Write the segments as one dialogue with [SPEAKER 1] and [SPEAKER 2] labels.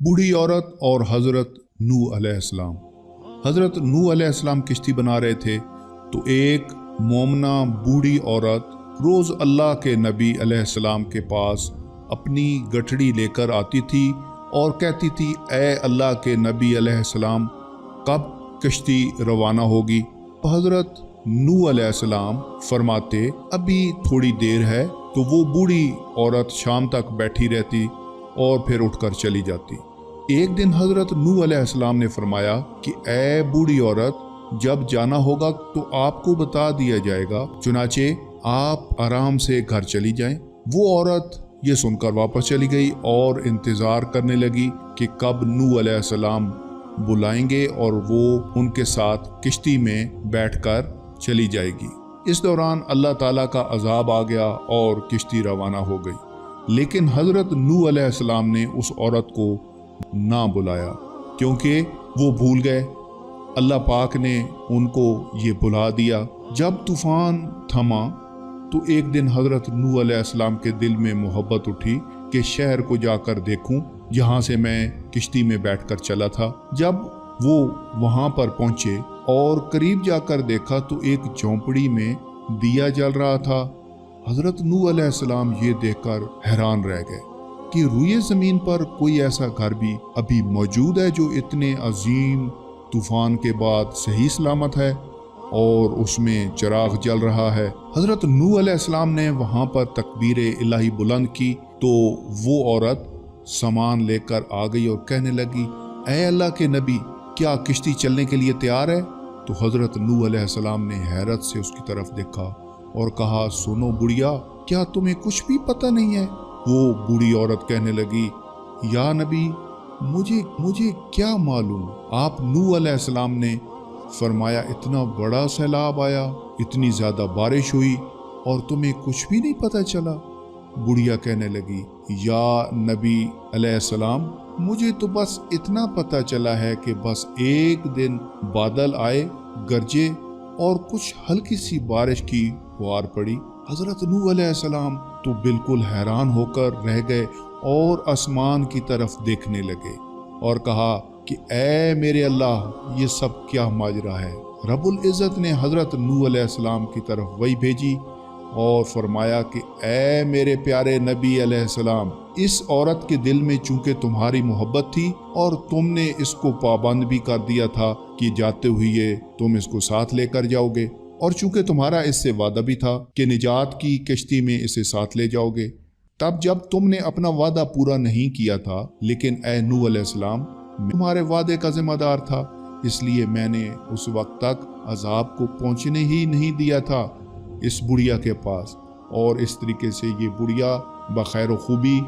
[SPEAKER 1] बूढ़ी औरत और हज़रत नूह अलैहिस्सलाम। हज़रत नूह अलैहिस्सलाम किश्ती बना रहे थे तो एक मोमना बूढ़ी औरत रोज़ अल्लाह के नबी अलैहिस्सलाम के पास अपनी गठड़ी लेकर आती थी और कहती थी, ए अल्लाह के नबी अलैहिस्सलाम, कब किश्ती रवाना होगी? हज़रत नूह अलैहिस्सलाम फरमाते, अभी थोड़ी देर है। तो वो बूढ़ी औरत शाम तक बैठी रहती और फिर उठकर चली जाती। एक दिन हज़रत नूह अलैहिस्सलाम ने फरमाया कि ए बूढ़ी औरत, जब जाना होगा तो आपको बता दिया जाएगा, चुनाचे आप आराम से घर चली जाएं। वो औरत ये सुनकर वापस चली गई और इंतज़ार करने लगी कि कब नूह अलैहिस्सलाम बुलाएंगे और वो उनके साथ किश्ती में बैठकर चली जाएगी। इस दौरान अल्लाह ताला का अजाब आ गया और किश्ती रवाना हो गई। लेकिन हज़रत नूह अलैहिस्सलाम ने उस औरत को ना बुलाया क्योंकि वो भूल गए। अल्लाह पाक ने उनको ये बुला दिया। जब तूफ़ान थमा तो एक दिन हज़रत नूह अलैहिस्सलाम के दिल में मोहब्बत उठी कि शहर को जाकर देखूं जहां से मैं किश्ती में बैठकर चला था। जब वो वहां पर पहुंचे और करीब जाकर देखा तो एक झोंपड़ी में दिया जल रहा था। हज़रत नूह अलैहिस्सलाम ये देखकर हैरान रह गए कि रुए ज़मीन पर कोई ऐसा घर भी अभी मौजूद है जो इतने अजीम तूफ़ान के बाद सही सलामत है और उसमें चिराग जल रहा है। हज़रत नूह अलैहिस्सलाम ने वहाँ पर तकबीर इलाही बुलंद की तो वो औरत सामान लेकर आ गई और कहने लगी, ऐ अल्लाह के नबी, क्या किश्ती चलने के लिए तैयार है? तो हज़रत नूह अलैहिस्सलाम ने हैरत से उसकी तरफ देखा और कहा, सुनो बुढ़िया, क्या तुम्हें कुछ भी पता नहीं है? वो बूढ़ी औरत कहने लगी, या नबी, मुझे क्या मालूम। आप नूह अलैहिस्सलाम ने फरमाया, इतना बड़ा सैलाब आया, इतनी ज़्यादा बारिश हुई और तुम्हें कुछ भी नहीं पता चला। बुढ़िया कहने लगी, या नबी अलैहिस्सलाम, मुझे तो बस इतना पता चला है कि बस एक दिन बादल आए, गरजे और कुछ हल्की सी बारिश की फुहार पड़ी। हज़रत नूह अलैहिस्सलाम तो बिल्कुल हैरान होकर रह गए और आसमान की तरफ देखने लगे और कहा कि ऐ मेरे अल्लाह, ये सब क्या माजरा है? रब्बुल इज़्ज़त ने हज़रत नूह अलैहिस्सलाम की तरफ वही भेजी और फरमाया कि ऐ मेरे प्यारे नबी अलैहिस्सलाम, इस औरत के दिल में चूंकि तुम्हारी मोहब्बत थी और तुमने इसको पाबंद भी कर दिया था कि जाते हुए तुम इसको साथ लेकर जाओगे, और चूंकि तुम्हारा इससे वादा भी था कि निजात की किश्ती में इसे साथ ले जाओगे, तब जब तुमने अपना वादा पूरा नहीं किया था, लेकिन ऐ नूह अलैहिस्सलाम, तुम्हारे वादे का जिम्मेदार था, इसलिए मैंने उस वक्त तक अजाब को पहुंचने ही नहीं दिया था इस बुढ़िया के पास। और इस तरीके से ये बुढ़िया बखैर खूबी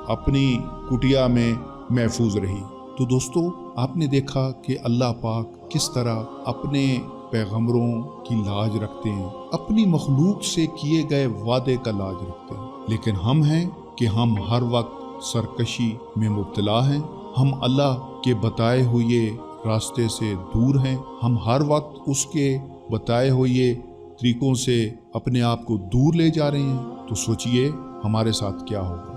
[SPEAKER 1] अपनी कुटिया में महफूज रही। तो दोस्तों, आपने देखा कि अल्लाह पाक किस तरह अपने पैगंबरों की लाज रखते हैं, अपनी मखलूक से किए गए वादे का लाज रखते हैं। लेकिन हम हैं कि हम हर वक्त सरकशी में मुब्तला हैं, हम अल्लाह के बताए हुए रास्ते से दूर हैं, हम हर वक्त उसके बताए हुए तरीकों से अपने आप को दूर ले जा रहे हैं। तो सोचिए हमारे साथ क्या होगा।